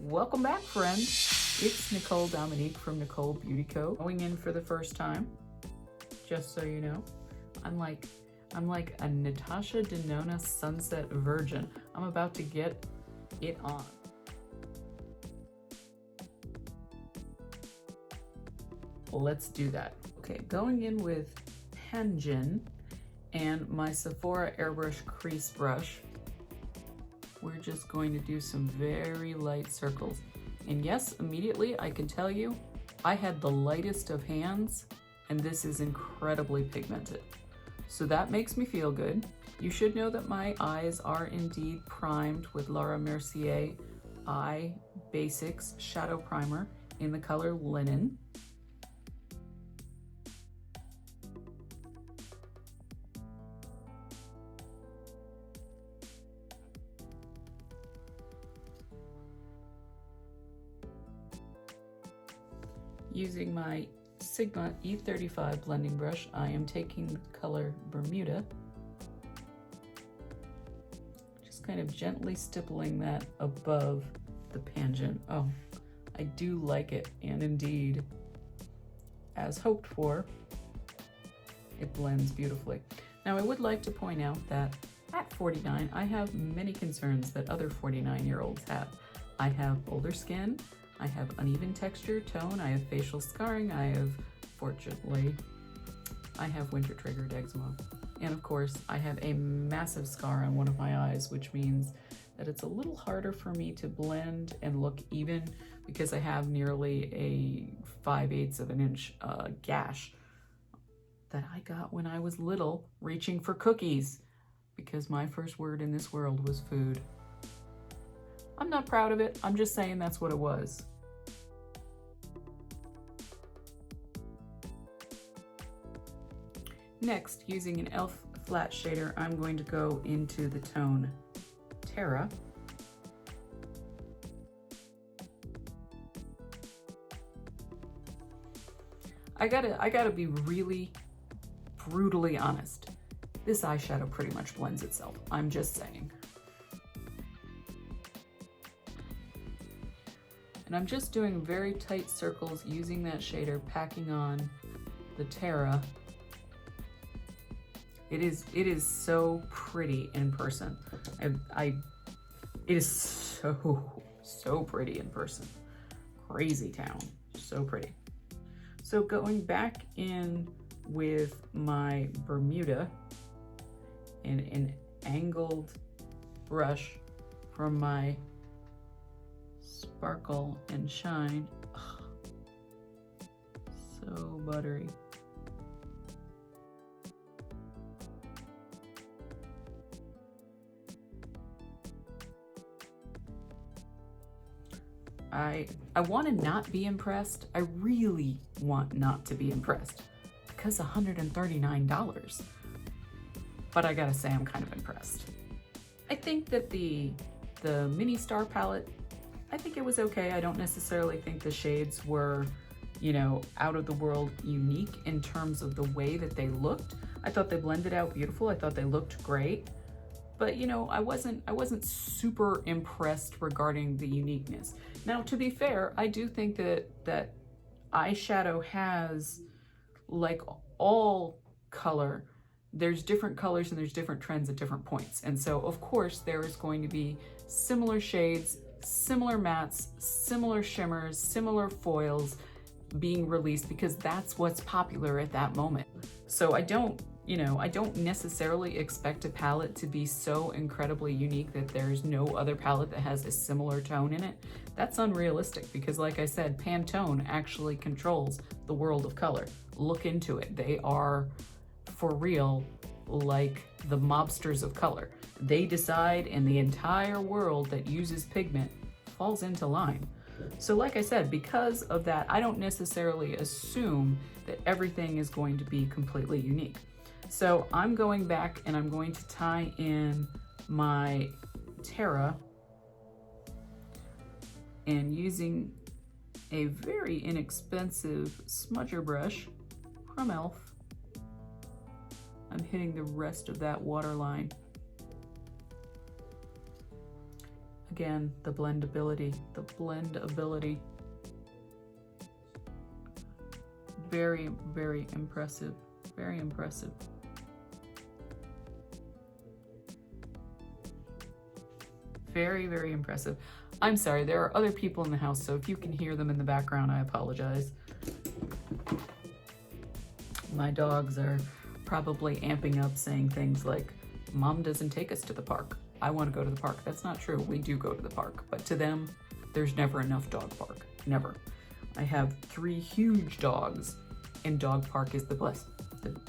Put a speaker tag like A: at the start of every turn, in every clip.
A: Welcome back, friends. It's Nicole Dominique from NIKOLEBEAUTYCO. Going in for the first time, just so you know. I'm like a Natasha Denona Sunset virgin. I'm about to get it on. Let's do that. Okay, going in with Penjin and my Sephora Airbrush Crease Brush. We're just going to do some very light circles. And yes, immediately I can tell you, I had the lightest of hands, and this is incredibly pigmented. So that makes me feel good. You should know that my eyes are indeed primed with Laura Mercier Eye Basics Shadow Primer in the color Linen. Using my Sigma E35 blending brush, I am taking the color Bermuda, just kind of gently stippling that above the Penjin. Oh, I do like it, and indeed, as hoped for, it blends beautifully. Now, I would like to point out that at 49, I have many concerns that other 49-year-olds have. I have older skin, I have uneven texture, tone, I have facial scarring, fortunately, I have winter-triggered eczema. And of course, I have a massive scar on one of my eyes, which means that it's a little harder for me to blend and look even because I have nearly a 5/8 of an inch gash that I got when I was little, reaching for cookies, because my first word in this world was food. I'm not proud of it, I'm just saying that's what it was. Next, using an e.l.f. flat shader, I'm going to go into the tone Terra. I gotta be really brutally honest. This eyeshadow pretty much blends itself, I'm just saying. And I'm just doing very tight circles using that shader, packing on the Terra. It is so pretty in person. It is so pretty in person. Crazy town, so pretty. So going back in with my Bermuda and an angled brush from my Sparkle and Shine. Oh, so buttery. I want to not be impressed. I really want not to be impressed because $139. But I gotta say I'm kind of impressed. I think that the Mini Star palette, I think it was okay. I don't necessarily think the shades were, you know, out of the world unique in terms of the way that they looked. I thought they blended out beautiful. I thought they looked great. But you know, I wasn't super impressed regarding the uniqueness. Now, to be fair, I do think that eyeshadow has, like all color, there's different colors and there's different trends at different points. And so of course there is going to be similar shades, similar mattes, similar shimmers, similar foils being released because that's what's popular at that moment. So I don't necessarily expect a palette to be so incredibly unique that there's no other palette that has a similar tone in it. That's unrealistic because, like I said, Pantone actually controls the world of color. Look into it. They are, for real, like the mobsters of color. They decide, and the entire world that uses pigment falls into line. So like I said, because of that, I don't necessarily assume that everything is going to be completely unique. So I'm going back and I'm going to tie in my Terra and using a very inexpensive smudger brush from e.l.f. I'm hitting the rest of that waterline. Again, the blendability, the blendability. Very, very impressive, very impressive. Very, very impressive. I'm sorry, there are other people in the house, so if you can hear them in the background, I apologize. My dogs are probably amping up saying things like, Mom doesn't take us to the park. I want to go to the park. That's not true. We do go to the park, but to them, there's never enough dog park. Never. I have 3 huge dogs, and dog park is the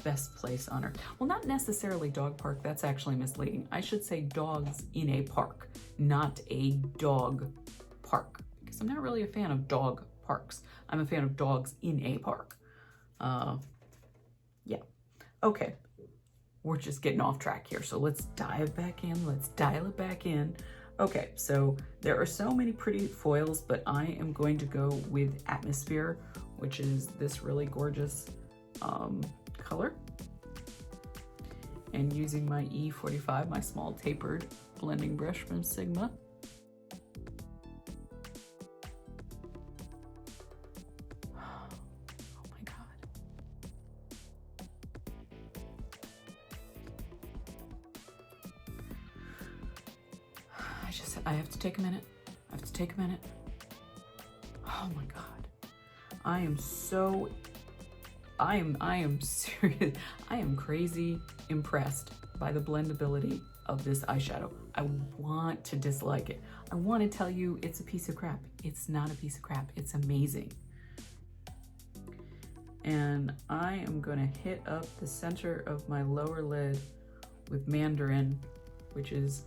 A: best place on earth. Well, not necessarily dog park. That's actually misleading. I should say dogs in a park, not a dog park, because I'm not really a fan of dog parks. I'm a fan of dogs in a park. Yeah. Okay. We're just getting off track here. So let's dive back in. Let's dial it back in. Okay, so there are so many pretty foils, but I am going to go with Atmosphere, which is this really gorgeous color. And using my E45, my small tapered blending brush from Sigma. Oh my God. I have to take a minute. I have to take a minute. Oh my God. I am serious. I am crazy impressed by the blendability of this eyeshadow. I want to dislike it. I want to tell you it's a piece of crap. It's not a piece of crap. It's amazing. And I am gonna hit up the center of my lower lid with Mandarin, which is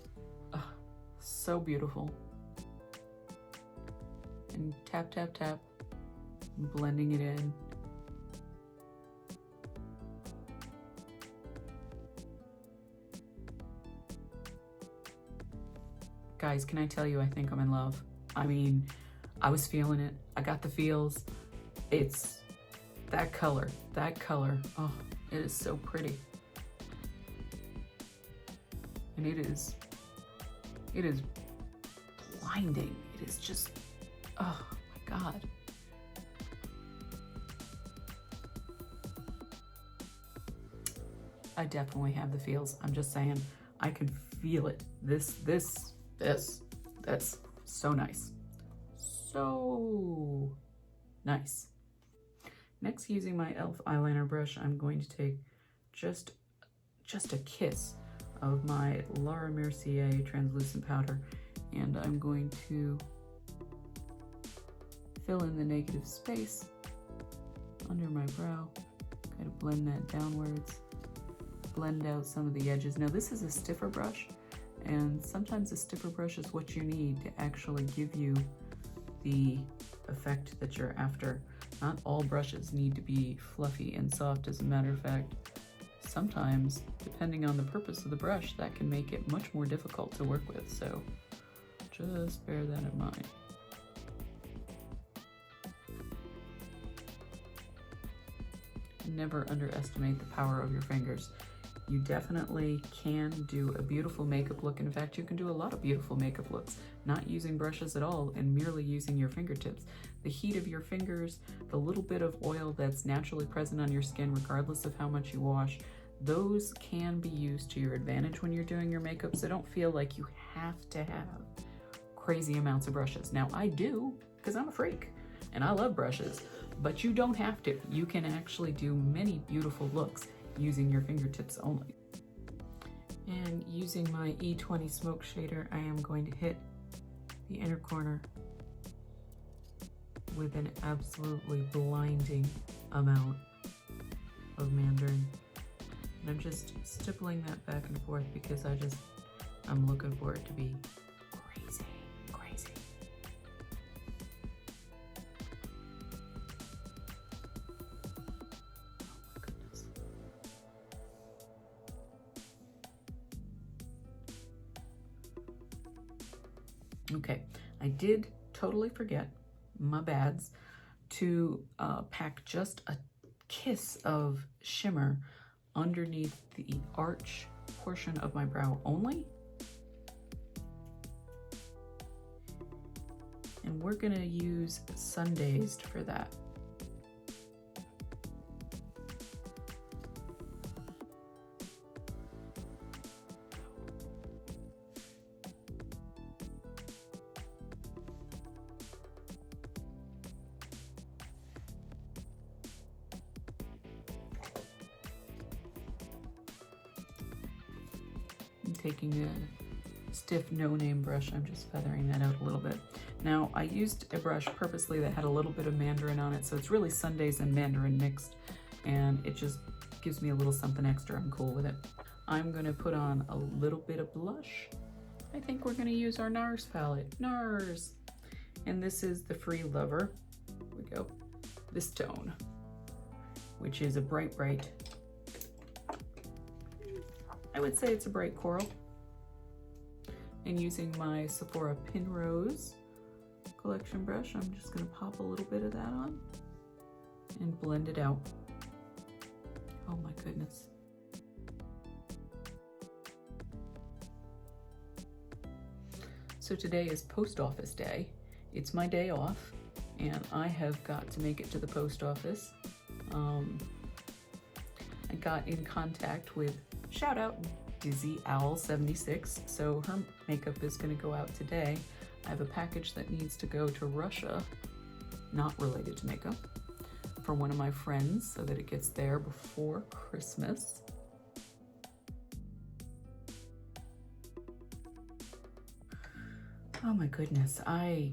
A: so beautiful. And tap, tap, tap, blending it in. Guys, can I tell you, I think I'm in love. I mean, I was feeling it. I got the feels. It's that color, oh, it is so pretty. And it is blinding. It is just, oh my God. I definitely have the feels. I'm just saying, I can feel it. This, so nice. So nice. Next, using my e.l.f. eyeliner brush, I'm going to take just a kiss of my Laura Mercier translucent powder, and I'm going to fill in the negative space under my brow, kind of blend that downwards, blend out some of the edges. Now this is a stiffer brush, and sometimes a stiffer brush is what you need to actually give you the effect that you're after. Not all brushes need to be fluffy and soft. As a matter of fact, sometimes, depending on the purpose of the brush, that can make it much more difficult to work with, so just bear that in mind. Never underestimate the power of your fingers. You definitely can do a beautiful makeup look. In fact, you can do a lot of beautiful makeup looks, not using brushes at all and merely using your fingertips. The heat of your fingers, the little bit of oil that's naturally present on your skin, regardless of how much you wash, those can be used to your advantage when you're doing your makeup, so don't feel like you have to have crazy amounts of brushes. Now, I do, because I'm a freak, and I love brushes, but you don't have to. You can actually do many beautiful looks using your fingertips only. And using my E20 smoke shader, I am going to hit the inner corner with an absolutely blinding amount of Mandarin. And I'm just stippling that back and forth because I'm looking for it to be crazy, crazy. Oh my goodness. Okay, I did totally forget, my bads, to pack just a kiss of shimmer underneath the arch portion of my brow only. And we're gonna use Sun-Dazed for that. I'm taking a stiff no-name brush, I'm just feathering that out a little bit. Now, I used a brush purposely that had a little bit of mandarin on it, so it's really Sun-Dazed and mandarin mixed, and it just gives me a little something extra. I'm cool with it. I'm gonna put on a little bit of blush. I think we're gonna use our NARS palette. NARS! And this is the Free Lover. Here we go. This tone, which is a bright, I would say it's a bright coral. And using my Sephora Pinrose collection brush, I'm just gonna pop a little bit of that on and blend it out. Oh my goodness. So today is post office day. It's my day off and I have got to make it to the post office. I got in contact with, shout out, Dizzy Owl 76. So her makeup is gonna go out today. I have a package that needs to go to Russia, not related to makeup, for one of my friends so that it gets there before Christmas. Oh my goodness, I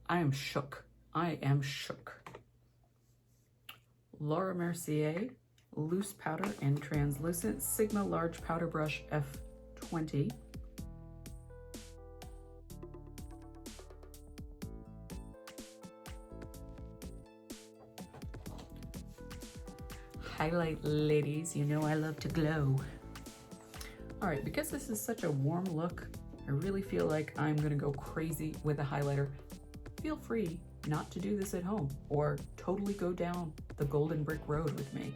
A: am shook. I am shook. Laura Mercier Loose Powder and Translucent Sigma Large Powder Brush F20. Highlight ladies, you know I love to glow. All right, because this is such a warm look, I really feel like I'm gonna go crazy with a highlighter. Feel free not to do this at home or totally go down the golden brick road with me.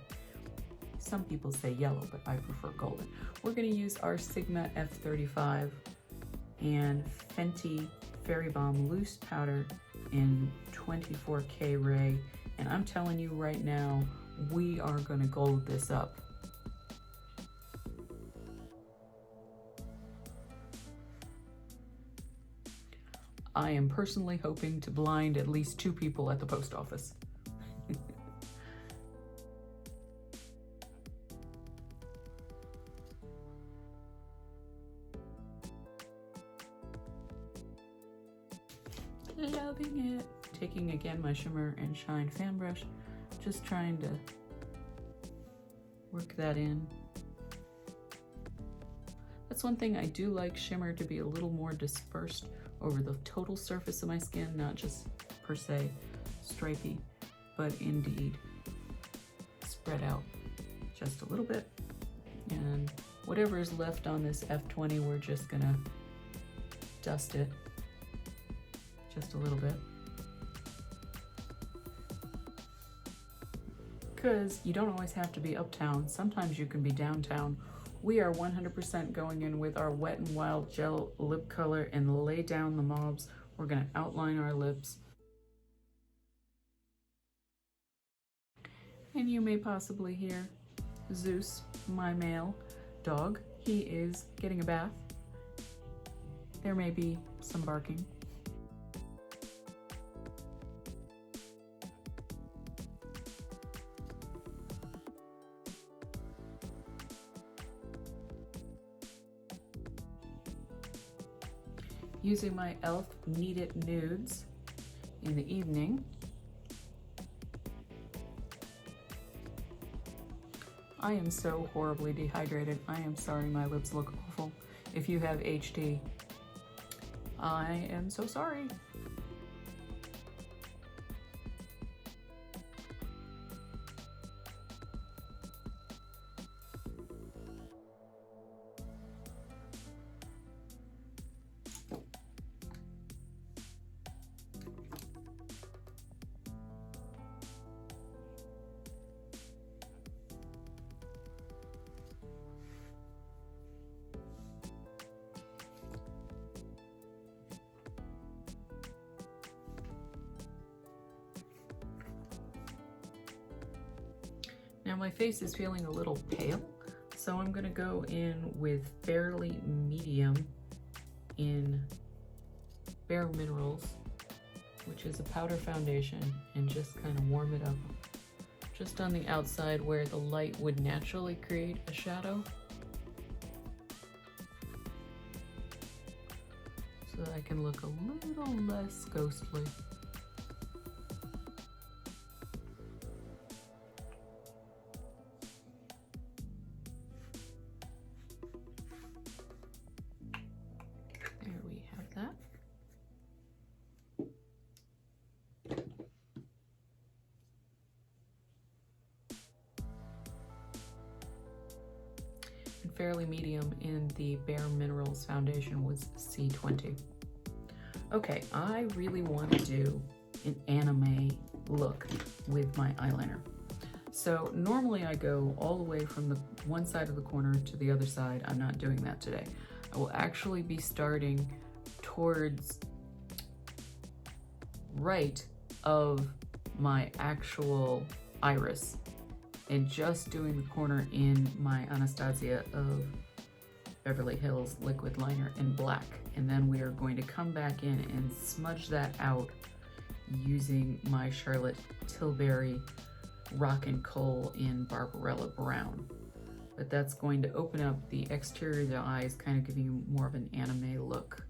A: Some people say yellow, but I prefer golden. We're gonna use our Sigma F35 and Fenty Fairy Balm Loose Powder in 24K Ray. And I'm telling you right now, we are gonna gold this up. I am personally hoping to blind at least 2 people at the post office. Loving it. Taking again my Shimmer and Shine fan brush, just trying to work that in. That's one thing I do like shimmer to be a little more dispersed over the total surface of my skin, not just per se stripy, but indeed spread out just a little bit. And whatever is left on this F20, we're just gonna dust it just a little bit. Because you don't always have to be uptown, sometimes you can be downtown. We are 100% going in with our Wet n Wild Gel lip color and lay down the mobs. We're gonna outline our lips. And you may possibly hear Zeus, my male dog. He is getting a bath. There may be some barking. Using my e.l.f. Need It Nudes in the evening. I am so horribly dehydrated. I am sorry my lips look awful. If you have HD, I am so sorry. Now my face is feeling a little pale, so I'm gonna go in with Fairly Medium in Bare Minerals, which is a powder foundation, and just kind of warm it up just on the outside where the light would naturally create a shadow, so that I can look a little less ghostly. There we have that. And Fairly Medium in the Bare Minerals foundation was C20. Okay, I really want to do an anime look with my eyeliner. So normally I go all the way from the one side of the corner to the other side. I'm not doing that today. I will actually be starting towards right of my actual iris and just doing the corner in my Anastasia of Beverly Hills liquid liner in black. And then we are going to come back in and smudge that out using my Charlotte Tilbury Rock and Coal in Barbarella Brown. But that's going to open up the exterior of the eyes, kind of giving you more of an anime look.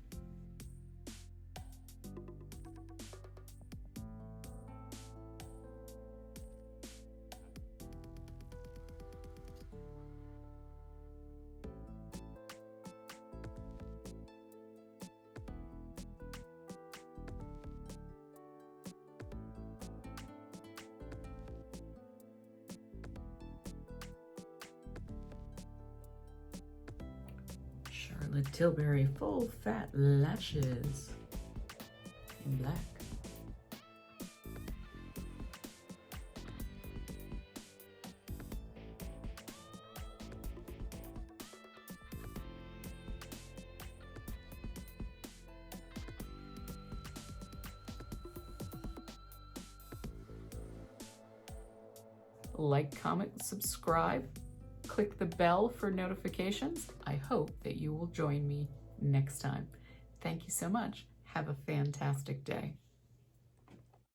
A: Charlotte Tilbury Full Fat Lashes in black. Like, comment, subscribe. Click the bell for notifications. I hope that you will join me next time. Thank you so much. Have a fantastic day.